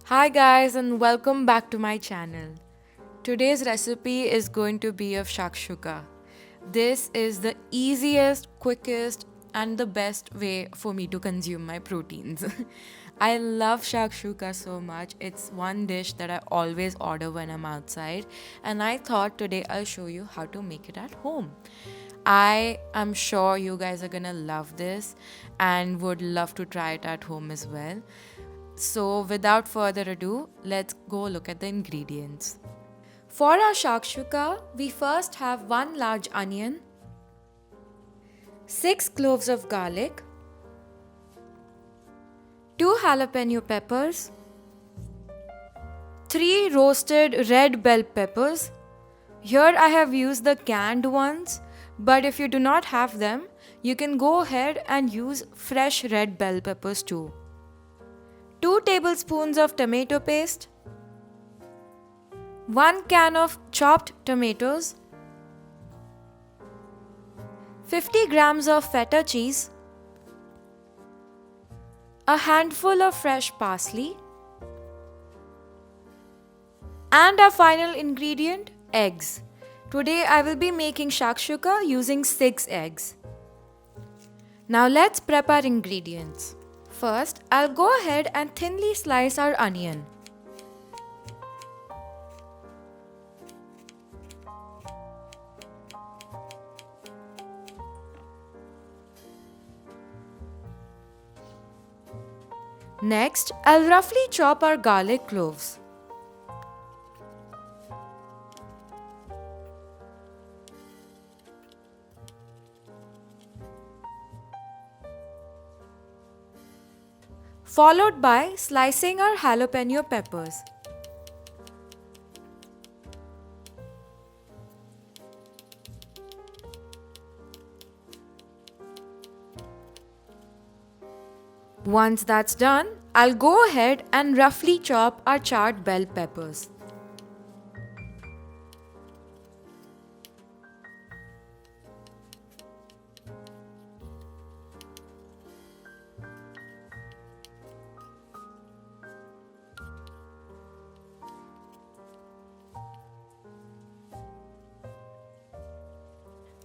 Hi guys and welcome back to my channel. Today's recipe is going to be of shakshuka. This is the easiest, quickest and the best way for me to consume my proteins. I love shakshuka so much. It's one dish that I always order when I'm outside and I thought today I'll show you how to make it at home. I am sure you guys are gonna love this and would love to try it at home as well. So, without further ado, let's go look at the ingredients. For our shakshuka, we first have 1 large onion, 6 cloves of garlic, 2 jalapeno peppers, 3 roasted red bell peppers. Here I have used the canned ones, but if you do not have them, you can go ahead and use fresh red bell peppers too. 2 tablespoons of tomato paste, 1 can of chopped tomatoes, 50 grams of feta cheese, a handful of fresh parsley, and our final ingredient, eggs. Today I will be making shakshuka using 6 eggs. Now let's prep our ingredients. First, I'll go ahead and thinly slice our onion. Next, I'll roughly chop our garlic cloves. Followed by slicing our jalapeno peppers. Once that's done, I'll go ahead and roughly chop our charred bell peppers.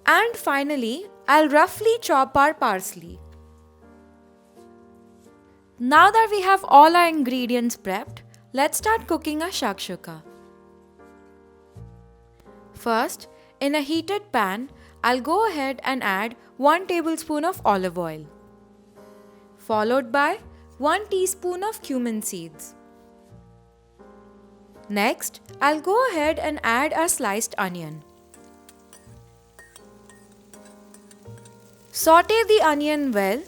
And finally, I'll roughly chop our parsley. Now that we have all our ingredients prepped, let's start cooking our shakshuka. First, in a heated pan, I'll go ahead and add 1 tablespoon of olive oil, followed by 1 teaspoon of cumin seeds. Next, I'll go ahead and add a sliced onion. Saute the onion well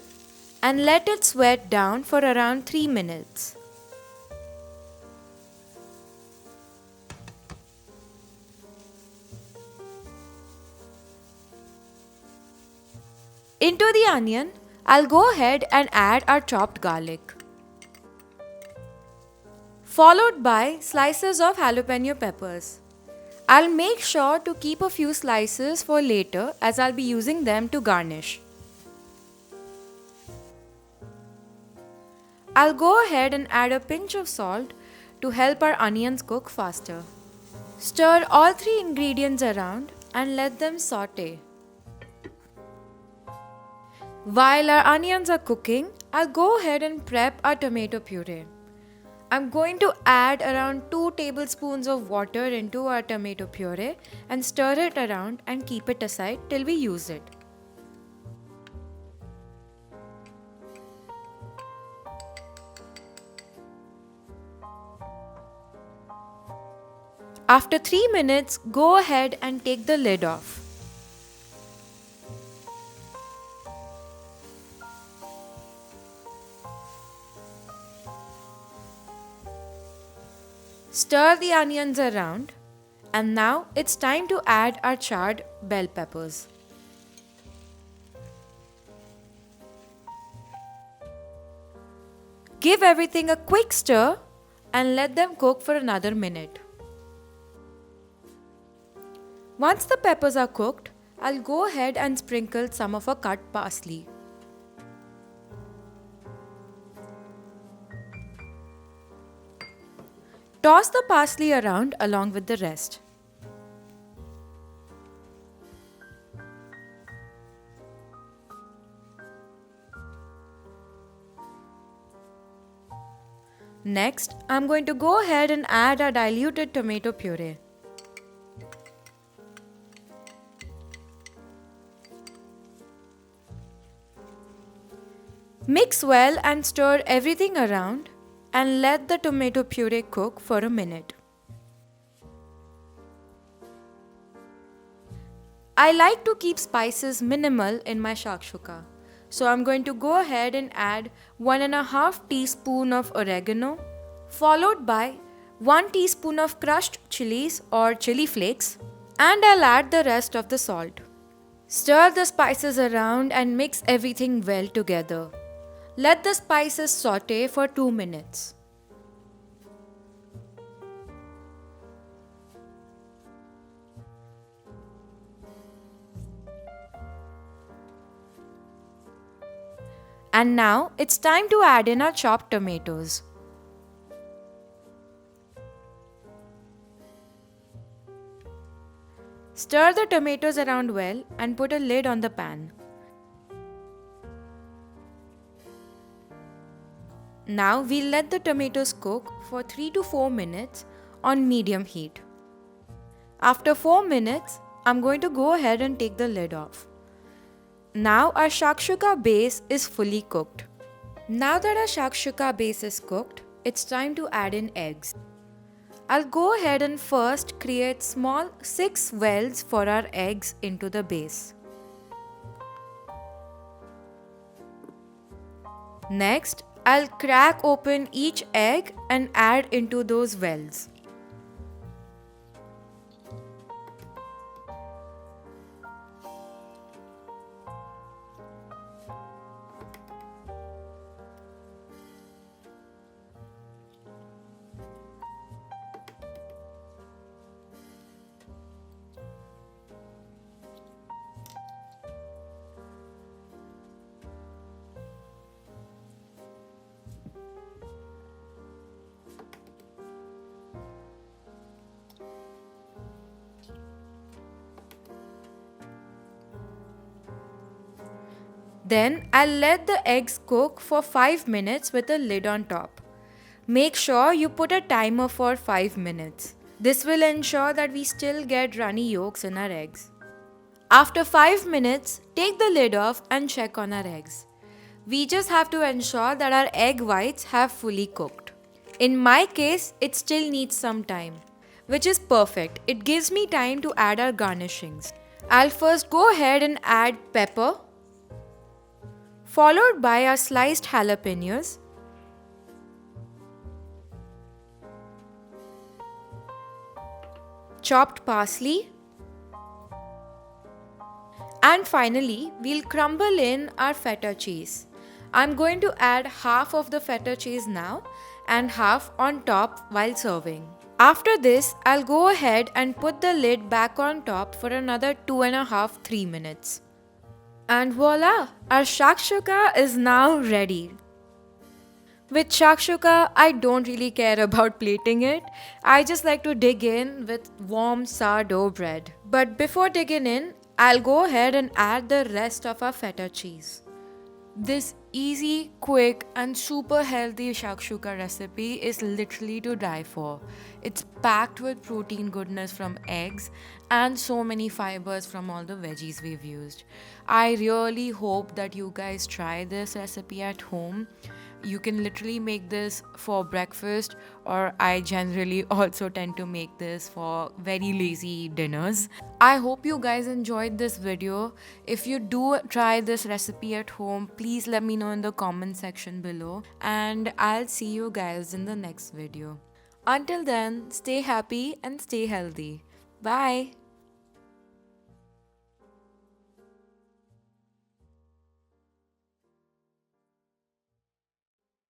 and let it sweat down for around 3 minutes. Into the onion, I'll go ahead and add our chopped garlic, followed by slices of jalapeno peppers. I'll make sure to keep a few slices for later as I'll be using them to garnish. I'll go ahead and add a pinch of salt to help our onions cook faster. Stir all 3 ingredients around and let them saute. While our onions are cooking, I'll go ahead and prep our tomato puree. I'm going to add around 2 tablespoons of water into our tomato puree and stir it around and keep it aside till we use it. After 3 minutes, go ahead and take the lid off. Stir the onions around, and now it's time to add our charred bell peppers. Give everything a quick stir and let them cook for another minute. Once the peppers are cooked, I'll go ahead and sprinkle some of our cut parsley. Toss the parsley around along with the rest. Next, I'm going to go ahead and add our diluted tomato puree. Mix well and stir everything around and let the tomato puree cook for a minute. I like to keep spices minimal in my shakshuka. So I'm going to go ahead and add 1.5 teaspoon of oregano, followed by 1 teaspoon of crushed chilies or chili flakes, and I'll add the rest of the salt. Stir the spices around and mix everything well together. Let the spices saute for 2 minutes. And now it's time to add in our chopped tomatoes. Stir the tomatoes around well and put a lid on the pan. Now we'll let the tomatoes cook for 3 to 4 minutes on medium heat. After 4 minutes, I'm going to go ahead and take the lid off. Now our shakshuka base is fully cooked. Now that our shakshuka base is cooked, it's time to add in eggs. I'll go ahead and first create small 6 wells for our eggs into the base. Next, I'll crack open each egg and add into those wells. Then I'll let the eggs cook for 5 minutes with a lid on top. Make sure you put a timer for 5 minutes. This will ensure that we still get runny yolks in our eggs. After 5 minutes, take the lid off and check on our eggs. We just have to ensure that our egg whites have fully cooked. In my case, it still needs some time, which is perfect. It gives me time to add our garnishings. I'll first go ahead and add pepper, followed by our sliced jalapeños, chopped parsley, and finally we'll crumble in our feta cheese. I'm going to add half of the feta cheese now and half on top while serving. After this, I'll go ahead and put the lid back on top for another 2.5-3 minutes. And voila! Our shakshuka is now ready. With shakshuka, I don't really care about plating it. I just like to dig in with warm sourdough bread. But before digging in, I'll go ahead and add the rest of our feta cheese. This easy, quick and super healthy shakshuka recipe is literally to die for. It's packed with protein goodness from eggs and so many fibers from all the veggies we've used. I really hope that you guys try this recipe at home. You can literally make this for breakfast, or I generally also tend to make this for very lazy dinners. I hope you guys enjoyed this video. If you do try this recipe at home, please let me know in the comment section below, and I'll see you guys in the next video. Until then, stay happy and stay healthy. Bye.